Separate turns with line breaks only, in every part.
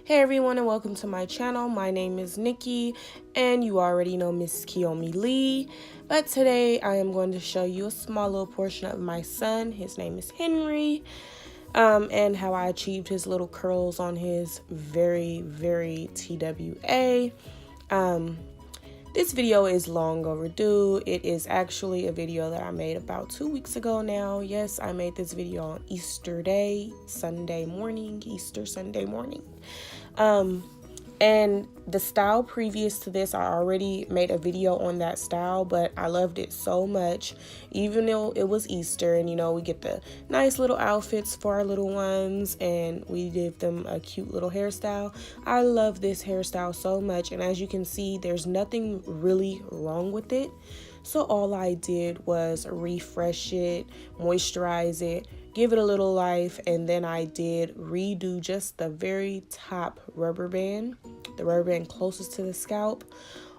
Hey everyone, and welcome to my channel. My name is Nikki and you already know Miss Kiyomi Lee, but today I am going to show you a small little portion of my son. His name is Henry, and how I achieved his little curls on his very TWA. This video is long overdue. It is actually a video that I made about 2 weeks ago now. Yes, I made this video on Easter Day, Sunday morning, Easter Sunday morning. And the style previous to this, I already made a video on that style, but I loved it so much, even though it was Easter and, you know, we get the nice little outfits for our little ones and we give them a cute little hairstyle. I love this hairstyle so much, and as you can see, there's nothing really wrong with it. So all I did was refresh it, moisturize it, give it a little life, and then I did redo just the very top rubber band, the rubber band closest to the scalp,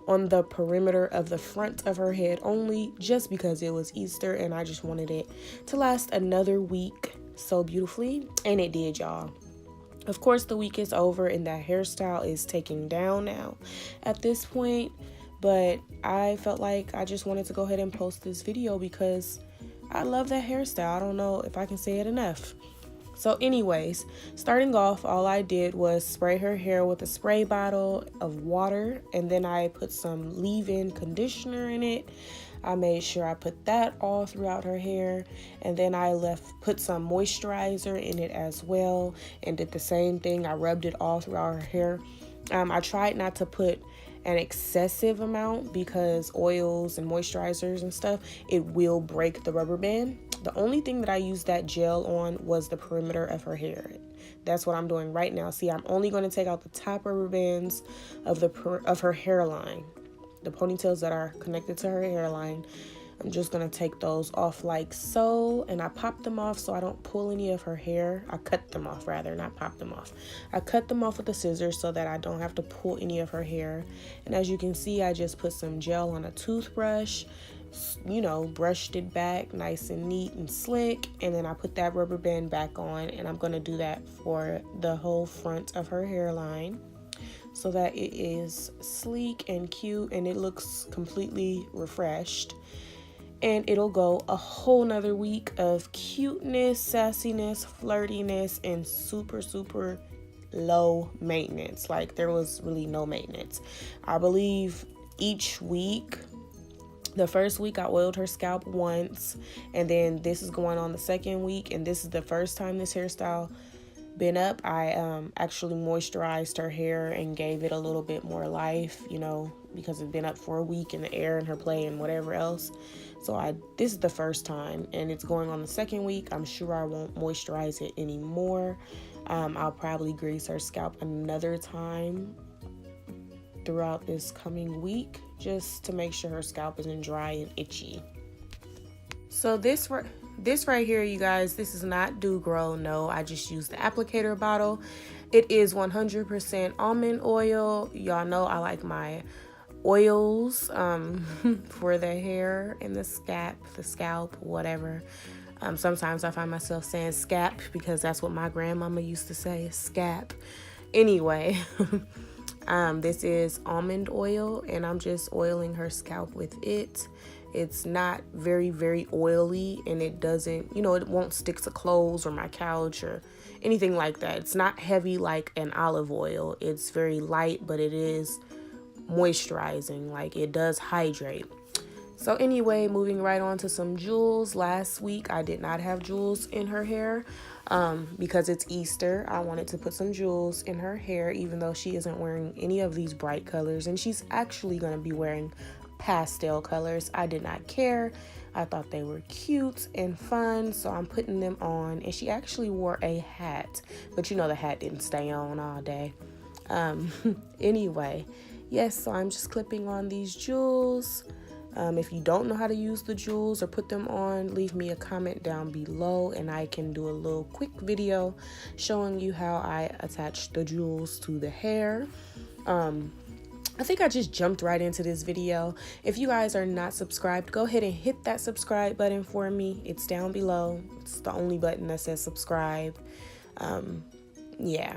on the perimeter of the front of her head only, just because it was Easter and I just wanted it to last another week so beautifully, and it did, y'all. Of course, the week is over and that hairstyle is taking down now at this point, but I felt like I just wanted to go ahead and post this video because I love that hairstyle. I don't know if I can say it enough. So anyways, starting off, all I did was spray her hair with a spray bottle of water, and then I put some leave-in conditioner in it. I made sure I put that all throughout her hair, and then I put some moisturizer in it as well and did the same thing. I rubbed it all throughout her hair. I tried not to put an excessive amount because oils and moisturizers and stuff, it will break the rubber band. The only thing that I used that gel on was the perimeter of her hair. That's what I'm doing right now. See, I'm only going to take out the top rubber bands of her hairline, the ponytails that are connected to her hairline. I'm just going to take those off like so, and I pop them off so I don't pull any of her hair. I cut them off, rather, not pop them off. I cut them off with the scissors so that I don't have to pull any of her hair. And as you can see, I just put some gel on a toothbrush, you know, brushed it back nice and neat and slick, and then I put that rubber band back on, and I'm going to do that for the whole front of her hairline so that it is sleek and cute and it looks completely refreshed. And it'll go a whole nother week of cuteness, sassiness, flirtiness, and super low maintenance. Like, there was really no maintenance. I believe each week, the first week I oiled her scalp once, and then this is going on the second week, and this is the first time this hairstyle been up. I actually moisturized her hair and gave it a little bit more life, you know, because it's been up for a week in the air and her play and whatever else. So this is the first time, and it's going on the second week. I'm sure I won't moisturize it anymore. I'll probably grease her scalp another time throughout this coming week just to make sure her scalp isn't dry and itchy. So this right here, you guys, this is not Dew Grow. No, I just used the applicator bottle. It is 100% almond oil. Y'all know I like my oils for the hair and the scalp, whatever. Sometimes I find myself saying scalp because that's what my grandmama used to say, scalp. Anyway, this is almond oil, and I'm just oiling her scalp with it. It's not very oily, and it doesn't, you know, it won't stick to clothes or my couch or anything like that. It's not heavy like an olive oil. It's very light, but it is moisturizing. Like, it does hydrate. So anyway, moving right on to some jewels. Last week I did not have jewels in her hair because it's Easter. I wanted to put some jewels in her hair, even though she isn't wearing any of these bright colors, and she's actually going to be wearing pastel colors. I did not care. I thought they were cute and fun, so I'm putting them on. And she actually wore a hat, but you know, the hat didn't stay on all day. Anyway, yes, so I'm just clipping on these jewels. If you don't know how to use the jewels or put them on, leave me a comment down below and I can do a little quick video showing you how I attach the jewels to the hair. I think I just jumped right into this video. If you guys are not subscribed, go ahead and hit that subscribe button for me. It's down below. It's the only button that says subscribe. Yeah.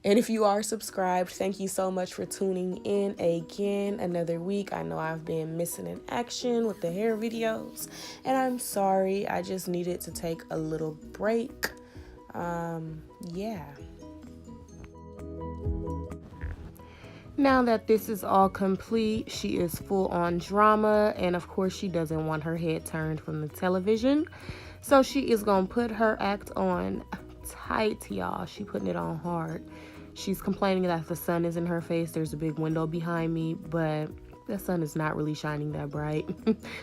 And if you are subscribed, thank you so much for tuning in again another week. I know I've been missing in action with the hair videos, and I'm sorry. I just needed to take a little break. Yeah. Now that this is all complete, she is full on drama, and of course she doesn't want her head turned from the television. So she is gonna put her act on tight, y'all. She putting it on hard. She's complaining that the sun is in her face. There's a big window behind me, but the sun is not really shining that bright.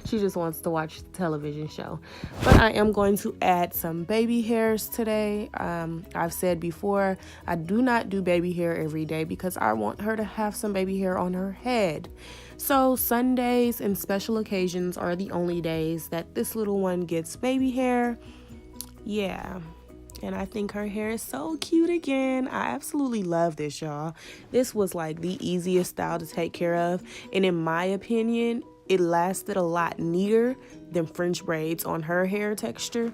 She just wants to watch the television show. But I am going to add some baby hairs today. I've said before, I do not do baby hair every day because I want her to have some baby hair on her head. So Sundays and special occasions are the only days that this little one gets baby hair. Yeah. And I think her hair is so cute again. I absolutely love this, y'all. This was like the easiest style to take care of. And in my opinion, it lasted a lot neater than French braids on her hair texture.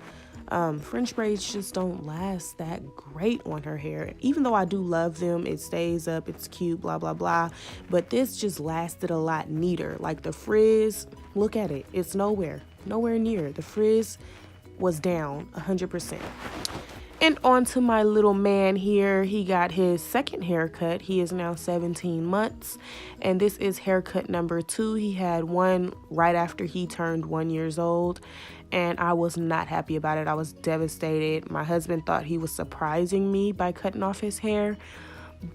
French braids just don't last that great on her hair. Even though I do love them, it stays up, it's cute, blah, blah, blah. But this just lasted a lot neater. Like the frizz, look at it. It's nowhere near. The frizz was down 100%. And on to my little man here. He got his second haircut. He is now 17 months. And this is haircut number 2. He had one right after he turned 1 year old. And I was not happy about it. I was devastated. My husband thought he was surprising me by cutting off his hair.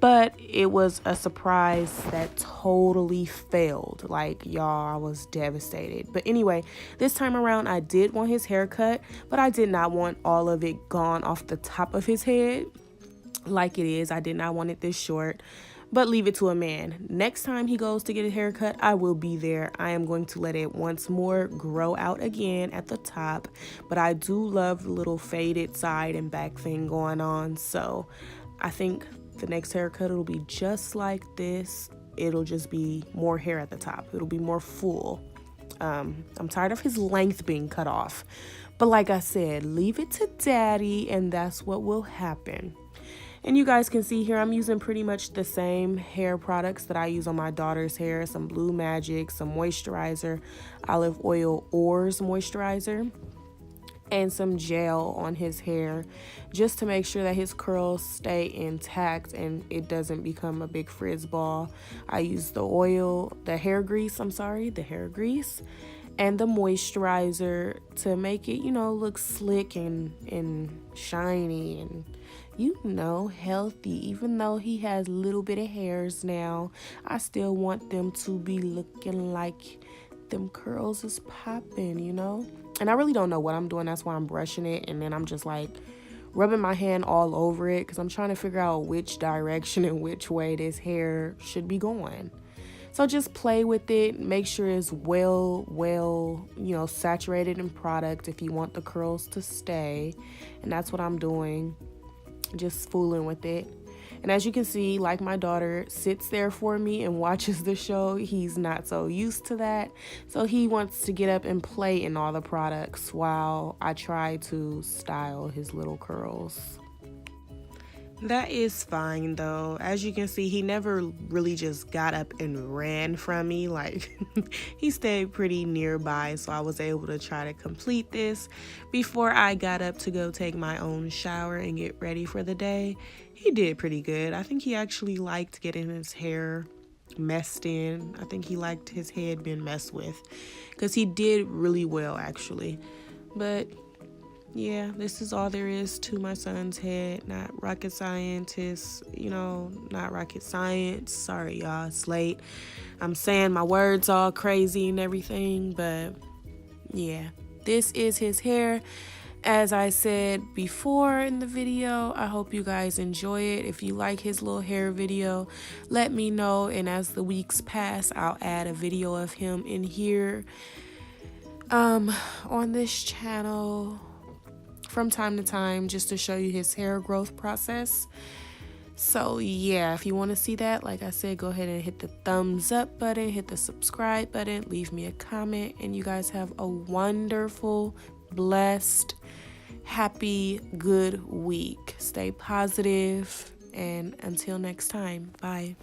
But it was a surprise that totally failed. Like, y'all, I was devastated. But anyway, this time around, I did want his hair cut, but I did not want all of it gone off the top of his head like it is. I did not want it this short, but leave it to a man. Next time he goes to get a haircut, I will be there. I am going to let it once more grow out again at the top, but I do love the little faded side and back thing going on. So I think the next haircut, it'll be just like this. It'll just be more hair at the top. It'll be more full. I'm tired of his length being cut off. But like I said, leave it to daddy and that's what will happen. And you guys can see here, I'm using pretty much the same hair products that I use on my daughter's hair. Some Blue Magic, some moisturizer, olive oil Oars moisturizer, and some gel on his hair just to make sure that his curls stay intact and it doesn't become a big frizz ball. I use the hair grease, and the moisturizer to make it, look slick and shiny and, healthy. Even though he has a little bit of hairs now, I still want them to be looking like them curls is popping, And I really don't know what I'm doing. That's why I'm brushing it. And then I'm just like rubbing my hand all over it because I'm trying to figure out which direction and which way this hair should be going. So just play with it. Make sure it's well, saturated in product if you want the curls to stay. And that's what I'm doing. Just fooling with it. And as you can see, like my daughter sits there for me and watches the show, he's not so used to that. So he wants to get up and play in all the products while I try to style his little curls. That is fine though. As you can see, he never really just got up and ran from me. Like he stayed pretty nearby, so I was able to try to complete this before I got up to go take my own shower and get ready for the day. He did pretty good. I think he actually liked getting his hair messed in. I think he liked his head being messed with because he did really well actually. But yeah, this is all there is to my son's head. Not rocket scientist, not rocket science. Sorry, y'all, it's late. I'm saying my words all crazy and everything, but yeah, this is his hair. As I said before in the video, I hope you guys enjoy it. If you like his little hair video, let me know. And as the weeks pass, I'll add a video of him in here on this channel from time to time just to show you his hair growth process. So yeah, if you want to see that, like I said, go ahead and hit the thumbs up button, hit the subscribe button, leave me a comment, and you guys have a wonderful, blessed, happy, good week. Stay positive And until next time, bye.